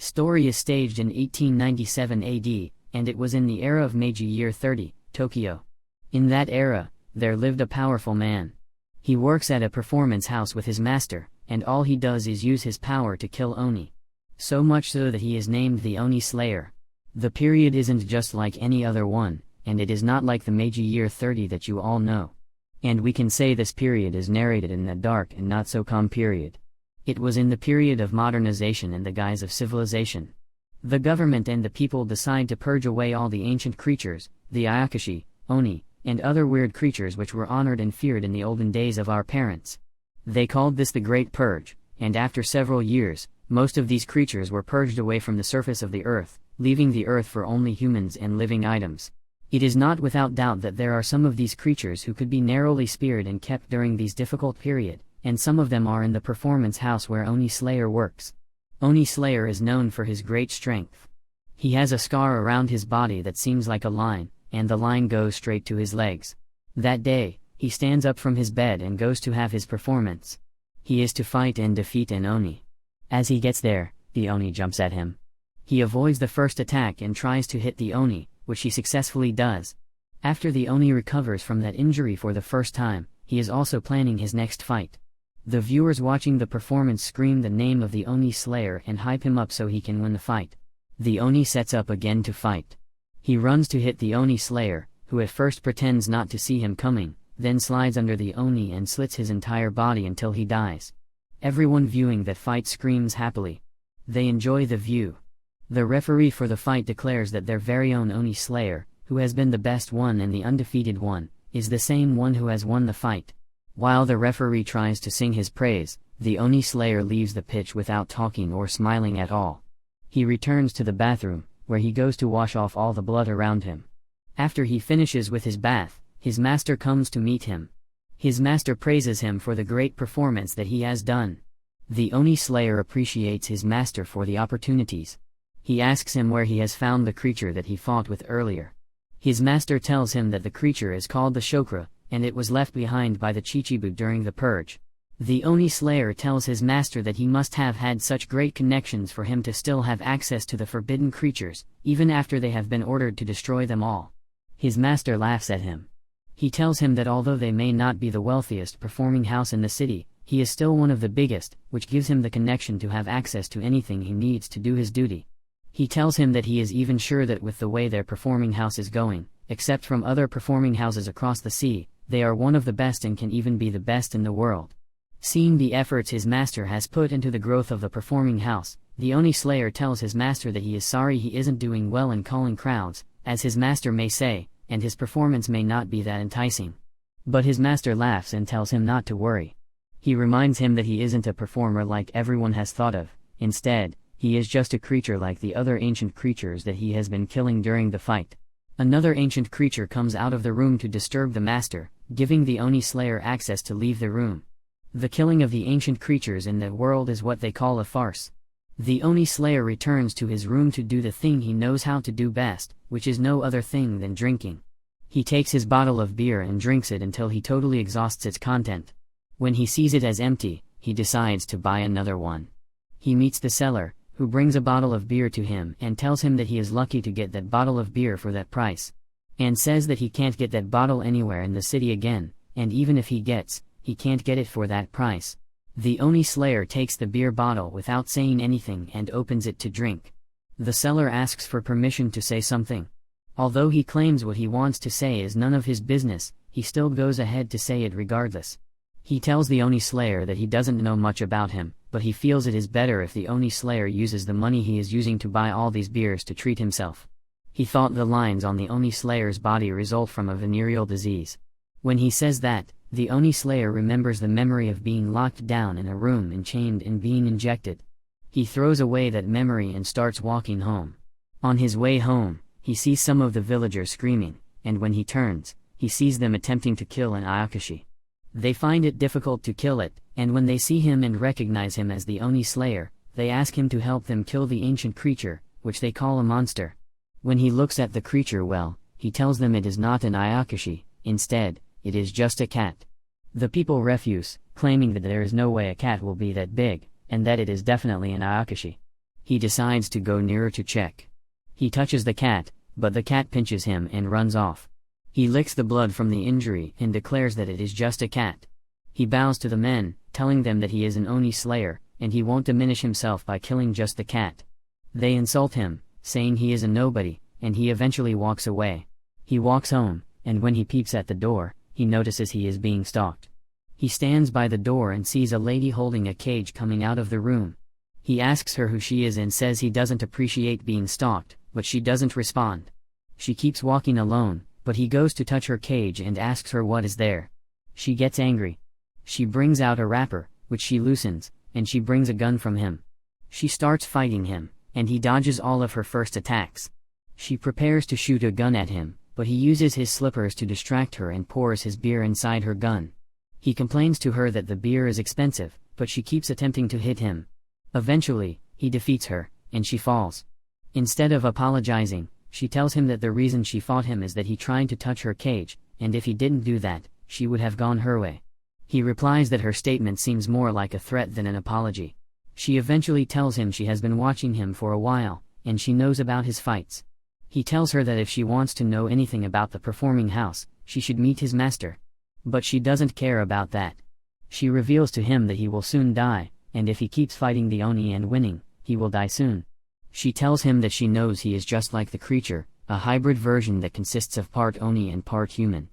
Story is staged in 1897 AD, and it was in the era of Meiji Year 30, Tokyo. In that era, there lived a powerful man. He works at a performance house with his master, and all he does is use his power to kill Oni. So much so that he is named the Oni Slayer. The period isn't just like any other one, and it is not like the Meiji Year 30 that you all know. And we can say this period is narrated in that dark and not so calm period. It was in the period of modernization in the guise of civilization. The government and the people decide to purge away all the ancient creatures, the Ayakashi, Oni, and other weird creatures which were honored and feared in the olden days of our parents. They called this the Great Purge, and after several years, most of these creatures were purged away from the surface of the earth, leaving the earth for only humans and living items. It is not without doubt that there are some of these creatures who could be narrowly speared and kept during these difficult period, and some of them are in the performance house where Oni Slayer works. Oni Slayer is known for his great strength. He has a scar around his body that seems like a line, and the line goes straight to his legs. That day, he stands up from his bed and goes to have his performance. He is to fight and defeat an Oni. As he gets there, the Oni jumps at him. He avoids the first attack and tries to hit the Oni, which he successfully does. After the Oni recovers from that injury for the first time, he is also planning his next fight. The viewers watching the performance scream the name of the Oni Slayer and hype him up so he can win the fight. The Oni sets up again to fight. He runs to hit the Oni Slayer, who at first pretends not to see him coming, then slides under the Oni and slits his entire body until he dies. Everyone viewing that fight screams happily. They enjoy the view. The referee for the fight declares that their very own Oni Slayer, who has been the best one and the undefeated one, is the same one who has won the fight. While the referee tries to sing his praise, the Oni Slayer leaves the pitch without talking or smiling at all. He returns to the bathroom, where he goes to wash off all the blood around him. After he finishes with his bath, his master comes to meet him. His master praises him for the great performance that he has done. The Oni Slayer appreciates his master for the opportunities. He asks him where he has found the creature that he fought with earlier. His master tells him that the creature is called the Chokra, and it was left behind by the Chichibu during the purge. The Oni Slayer tells his master that he must have had such great connections for him to still have access to the forbidden creatures, even after they have been ordered to destroy them all. His master laughs at him. He tells him that although they may not be the wealthiest performing house in the city, he is still one of the biggest, which gives him the connection to have access to anything he needs to do his duty. He tells him that he is even sure that with the way their performing house is going, except from other performing houses across the sea, they are one of the best and can even be the best in the world. Seeing the efforts his master has put into the growth of the performing house, the Oni Slayer tells his master that he is sorry he isn't doing well in calling crowds, as his master may say, and his performance may not be that enticing. But his master laughs and tells him not to worry. He reminds him that he isn't a performer like everyone has thought of. Instead, he is just a creature like the other ancient creatures that he has been killing during the fight. Another ancient creature comes out of the room to disturb the master, giving the Oni Slayer access to leave the room. The killing of the ancient creatures in the world is what they call a farce. The Oni Slayer returns to his room to do the thing he knows how to do best, which is no other thing than drinking. He takes his bottle of beer and drinks it until he totally exhausts its content. When he sees it as empty, he decides to buy another one. He meets the seller, who brings a bottle of beer to him and tells him that he is lucky to get that bottle of beer for that price. And says that he can't get that bottle anywhere in the city again, and even if he can't get it for that price. The Oni Slayer takes the beer bottle without saying anything and opens it to drink. The seller asks for permission to say something. Although he claims what he wants to say is none of his business, he still goes ahead to say it regardless. He tells the Oni Slayer that he doesn't know much about him, but he feels it is better if the Oni Slayer uses the money he is using to buy all these beers to treat himself. He thought the lines on the Oni Slayer's body result from a venereal disease. When he says that, the Oni Slayer remembers the memory of being locked down in a room and chained and being injected. He throws away that memory and starts walking home. On his way home, he sees some of the villagers screaming, and when he turns, he sees them attempting to kill an Ayakashi. They find it difficult to kill it, and when they see him and recognize him as the Oni Slayer, they ask him to help them kill the ancient creature, which they call a monster. When he looks at the creature he tells them it is not an Ayakashi, instead, it is just a cat. The people refuse, claiming that there is no way a cat will be that big, and that it is definitely an Ayakashi. He decides to go nearer to check. He touches the cat, but the cat pinches him and runs off. He licks the blood from the injury and declares that it is just a cat. He bows to the men, telling them that he is an Oni slayer, and he won't diminish himself by killing just the cat. They insult him, saying he is a nobody, and he eventually walks away. He walks home, and when he peeps at the door, he notices he is being stalked. He stands by the door and sees a lady holding a cage coming out of the room. He asks her who she is and says he doesn't appreciate being stalked, but she doesn't respond. She keeps walking alone, but he goes to touch her cage and asks her what is there. She gets angry. She brings out a wrapper, which she loosens, and she brings a gun from him. She starts fighting him, and he dodges all of her first attacks. She prepares to shoot a gun at him, but he uses his slippers to distract her and pours his beer inside her gun. He complains to her that the beer is expensive, but she keeps attempting to hit him. Eventually, he defeats her, and she falls. Instead of apologizing, she tells him that the reason she fought him is that he tried to touch her cage, and if he didn't do that, she would have gone her way. He replies that her statement seems more like a threat than an apology. She eventually tells him she has been watching him for a while, and she knows about his fights. He tells her that if she wants to know anything about the performing house, she should meet his master. But she doesn't care about that. She reveals to him that he will soon die, and if he keeps fighting the Oni and winning, he will die soon. She tells him that she knows he is just like the creature, a hybrid version that consists of part Oni and part human.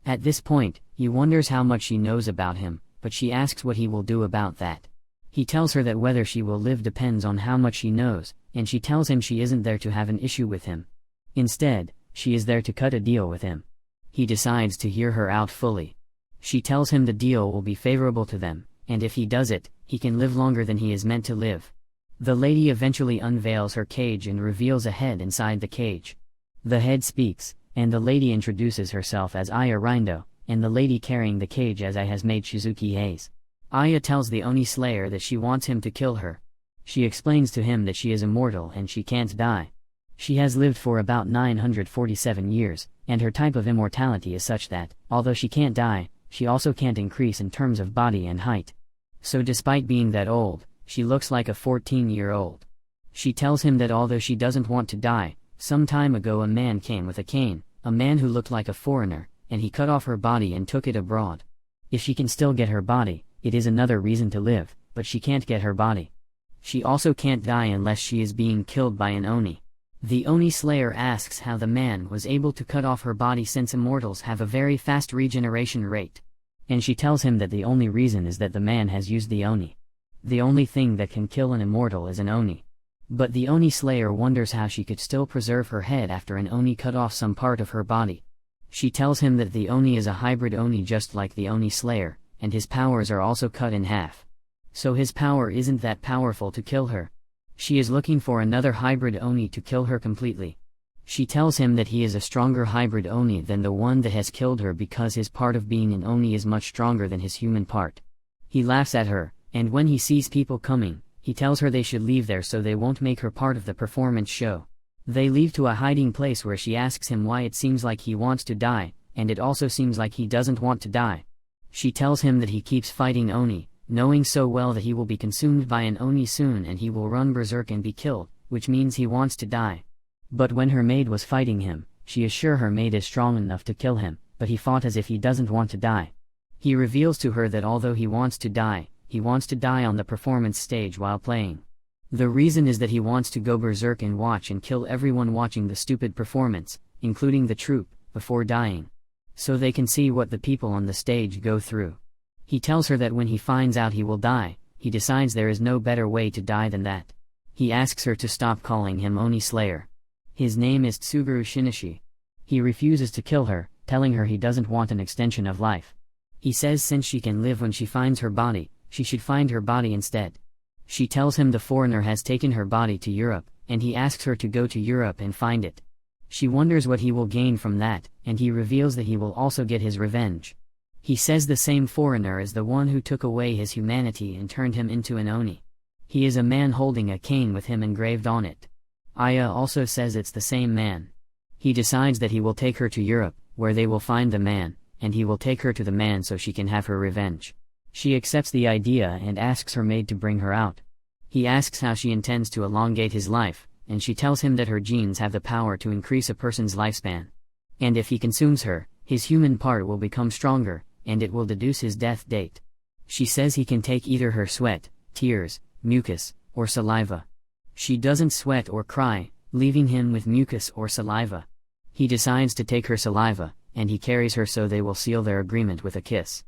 At this point, he wonders how much she knows about him, but she asks what he will do about that. He tells her that whether she will live depends on how much she knows, and she tells him she isn't there to have an issue with him. Instead, she is there to cut a deal with him. He decides to hear her out fully. She tells him the deal will be favorable to them, and if he does it, he can live longer than he is meant to live. The lady eventually unveils her cage and reveals a head inside the cage. The head speaks, and the lady introduces herself as Aya Rindo, and the lady carrying the cage as I has made Shizuki Hayes. Aya tells the Oni Slayer that she wants him to kill her. She explains to him that she is immortal and she can't die. She has lived for about 947 years, and her type of immortality is such that, although she can't die, she also can't increase in terms of body and height. So despite being that old, she looks like a 14-year-old. She tells him that although she doesn't want to die, some time ago a man came with a cane, a man who looked like a foreigner, and he cut off her body and took it abroad. If she can still get her body, it is another reason to live, but she can't get her body. She also can't die unless she is being killed by an Oni. The Oni Slayer asks how the man was able to cut off her body since immortals have a very fast regeneration rate. And she tells him that the only reason is that the man has used the Oni. The only thing that can kill an immortal is an Oni. But the Oni Slayer wonders how she could still preserve her head after an Oni cut off some part of her body. She tells him that the Oni is a hybrid Oni just like the Oni Slayer, and his powers are also cut in half. So his power isn't that powerful to kill her. She is looking for another hybrid Oni to kill her completely. She tells him that he is a stronger hybrid Oni than the one that has killed her because his part of being an Oni is much stronger than his human part. He laughs at her, and when he sees people coming, he tells her they should leave there so they won't make her part of the performance show. They leave to a hiding place where she asks him why it seems like he wants to die, and it also seems like he doesn't want to die. She tells him that he keeps fighting Oni, knowing so well that he will be consumed by an Oni soon and he will run berserk and be killed, which means he wants to die. But when her maid was fighting him, she is sure her maid is strong enough to kill him, but he fought as if he doesn't want to die. He reveals to her that although he wants to die, he wants to die on the performance stage while playing. The reason is that he wants to go berserk and watch and kill everyone watching the stupid performance, including the troupe, before dying. So they can see what the people on the stage go through. He tells her that when he finds out he will die, he decides there is no better way to die than that. He asks her to stop calling him Oni Slayer. His name is Tsuguru Shinichi. He refuses to kill her, telling her he doesn't want an extension of life. He says since she can live when she finds her body, she should find her body instead. She tells him the foreigner has taken her body to Europe, and he asks her to go to Europe and find it. She wonders what he will gain from that, and he reveals that he will also get his revenge. He says the same foreigner is the one who took away his humanity and turned him into an Oni. He is a man holding a cane with him engraved on it. Aya also says it's the same man. He decides that he will take her to Europe, where they will find the man, and he will take her to the man so she can have her revenge. She accepts the idea and asks her maid to bring her out. He asks how she intends to elongate his life, and she tells him that her genes have the power to increase a person's lifespan. And if he consumes her, his human part will become stronger, and it will deduce his death date. She says he can take either her sweat, tears, mucus, or saliva. She doesn't sweat or cry, leaving him with mucus or saliva. He decides to take her saliva, and he carries her so they will seal their agreement with a kiss.